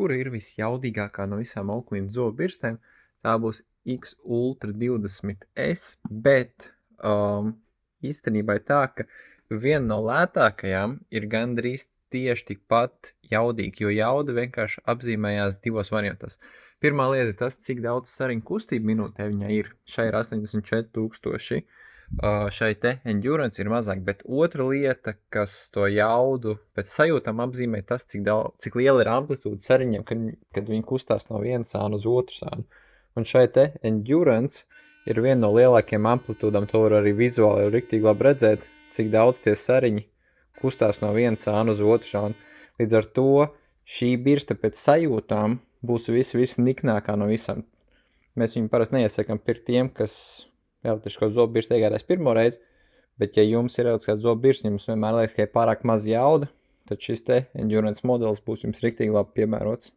kura ir visjaudīgākā no visām Oakley zobu birstēm. Tā būs X Ultra 20S, bet īstenībā ir tā, ka viena no lētākajām ir gandrīz tieši tikpat jaudīga, jo jauda vienkārši apzīmējās divos variantos. Pirmā lieta ir tas, cik daudz sariņu kustību minūtē viņai ir. Šai ir 84,000. Šai te endurance ir mazāk, bet otra lieta, kas to jaudu pēc sajūtām apzīmē tas, cik liela ir amplitūda sariņiem, kad viņi kustās no viena sāna uz otru sānu. Un šai te endurance ir viena no lielākajām amplitūdām, to var arī vizuāli riktīgi labi redzēt, cik daudz tie sariņi kustās no viena sāna uz otru sānu. Līdz ar to šī birsta pēc sajūtām būs visniknākā no visam. Mēs viņu parasti neiesakam pirkt tiem, kas elektrisko zobu birstu iegādājas pirmo reizi, bet ja jums ir elektriskās zobu birsta, jums vienmēr liekas, ka ir pārāk maz jauda, tad šis te endurance modelis būs jums riktīgi labi piemērots.